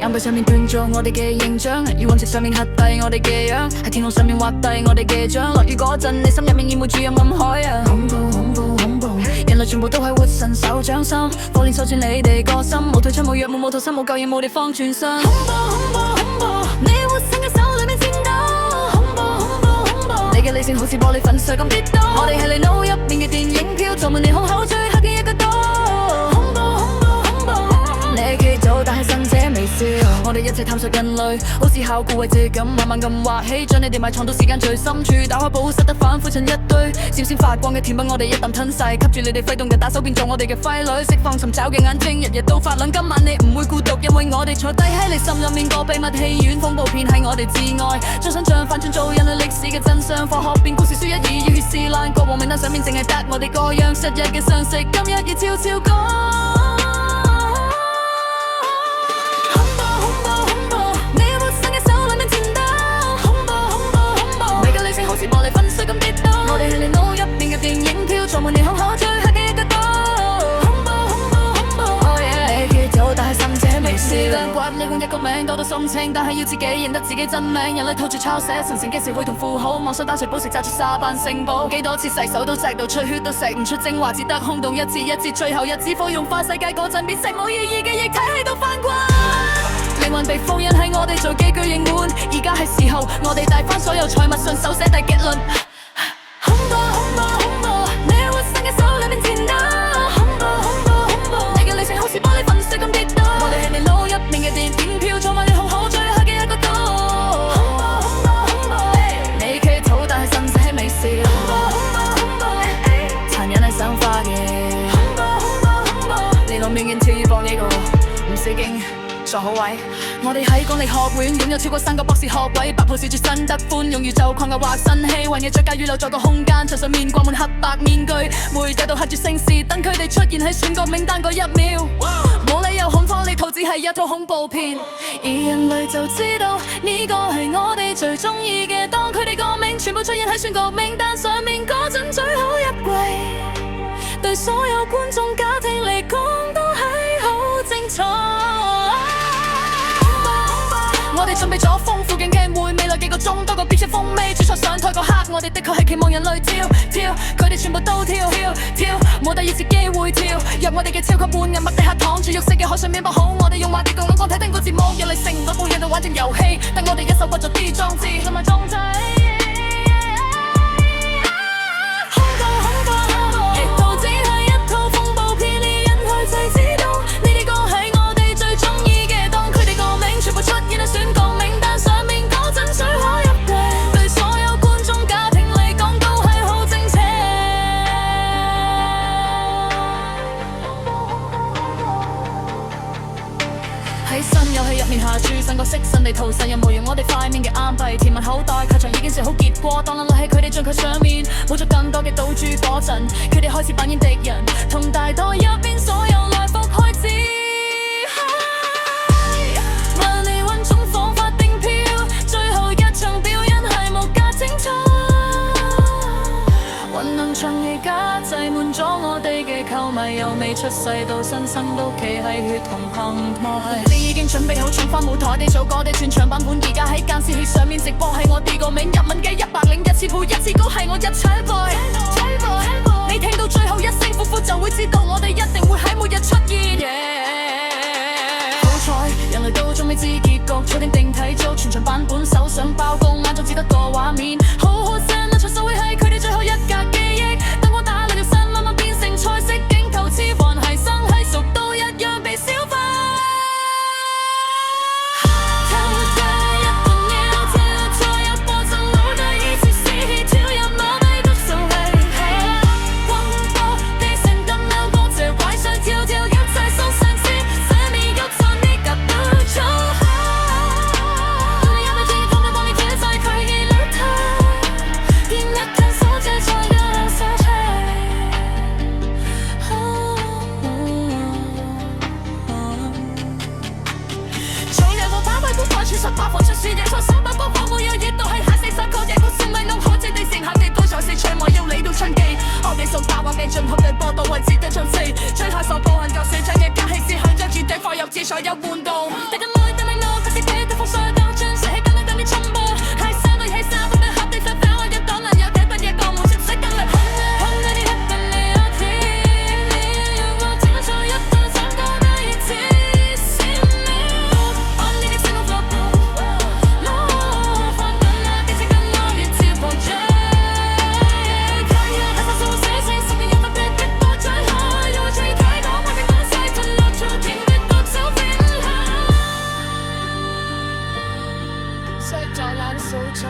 硬幣上面鍛造我哋嘅形象，要隕石上面刻低我哋嘅樣，喺天空上面畫低我哋嘅獎。落雨嗰陣，你心入面淹沒住有暗海啊！恐怖恐怖恐怖，人類全部都係活神手掌心，火煉受穿你哋個心，冇退出冇藥冇冇逃生冇救嘢冇地方轉身。恐怖恐怖恐怖，你活神嘅手裏面戰鬥。恐怖恐怖恐怖，你嘅理性好似玻璃粉碎咁跌倒。我哋係你腦入面嘅電影票，坐滿你胸口最黑嘅一個島。恐怖恐怖恐怖，你企做但係神者微笑。我哋一齊探索人類，好似考古遺跡咁，慢慢咁畫起，將你哋埋藏到時間最深處。打開寶室得反覆成一堆，閃閃發光嘅甜品，我哋一啖吞晒，吸住你哋揮動嘅打手變做我哋嘅傀儡，釋放尋找嘅眼睛，日日都發亮。今晚你唔會孤獨，因為我哋坐低喺你心入面個秘密戲院，恐怖片係我哋摯愛，將想像反轉做人類歷史嘅真相。科學變故事書一二，要血絲爛，國王名單上面淨係得我哋個樣，昔日嘅相識，今日要悄悄講。我哋係你腦入面嘅電影票，坐滿你胸口最黑嘅一個島。恐怖恐怖恐怖，哦耶！你企做但係心者微笑。兩骨你換一個名講到心清，但係要自己認得自己真名。人類套住抄寫神聖嘅詞彙同符號，妄想打碎寶石揸住沙班城堡。幾多次洗手都錫到出血都食唔出精華，只得空洞一節一節，最後一支火融化世界嗰陣，變成冇意義嘅液體喺度翻滾。靈魂被封印喺我哋做機具凝滿，而家係時候我哋帶翻所有財物，順手寫第結論。恐怖恐怖恐怖，你活神嘅手裏面戰鬥。恐怖恐怖恐怖，你嘅理性好似玻璃粉碎咁跌倒。我哋係你腦入面嘅電影票，坐滿你胸口最黑嘅一個島。恐怖恐怖恐怖，你企圖但係神者微笑。恐怖恐怖恐怖，殘忍係生化嘅。恐怖恐怖恐怖，你腦面見跳放呢個唔使驚。坐好位，我哋喺公立學院擁有超過3個博士學位，白袍笑住新德寬，用宇宙框架畫新氣，為你最佳預留咗個空間，牆上面掛滿黑白面具，媒體度刻住姓氏，等佢哋出現喺選角名單嗰1秒。冇理由恐慌，呢套只係一套恐怖片，而人類就知道呢個係我哋最中意嘅。當佢哋個名全部出現喺選角名單上面嗰陣，最後一季對所有觀眾家庭嚟講都係好精彩。我哋準備咗豐富嘅鏡會，未來幾個鐘多個必出風味。主菜上台嗰刻，我哋的確係期望人類跳跳，佢哋全部都跳跳跳，冇第二次機會跳入我哋嘅超級半人物地下躺住肉色嘅海上面包好，我哋用話啲共諗講睇聽個節目，人類成個半日度玩正遊戲，但我哋一手屈咗啲裝置，同埋裝仔。喺新遊戲入面下注新角色新地圖，神人模樣我哋塊面嘅硬幣，甜蜜口袋，劇場已經寫好結果，當諗落喺佢哋進球上面，冇咗更多嘅賭注嗰陣，佢哋開始扮演敵人，同大袋入邊所有來福開始。萬里雲中彷彿訂票，最後一場表演係無價精彩。混沌場而家擠滿咗我哋嘅球迷，由未出世到新生都企喺血同澎湃。你已經準備好重返舞台地做歌地全場版本，而家喺監視器上面直播係我哋個名，日文嘅101次配一次歌係我一齊背。你聽到最後一聲呼呼就會知道我哋一定會喺末日出現。好彩人類都仲未知結局，坐定定睇足全場版本，手上爆光眼中只得個畫面。好好聲啊，場數會係佢哋最後一格記憶，燈光打亮條身慢慢變成彩色鏡頭，似還係生係熟都一樣被消化。進口嘅波動位置的進四，吹開手抱恨舊死將嘅家氣思響，將絕對放入自所有換動。再懶數草。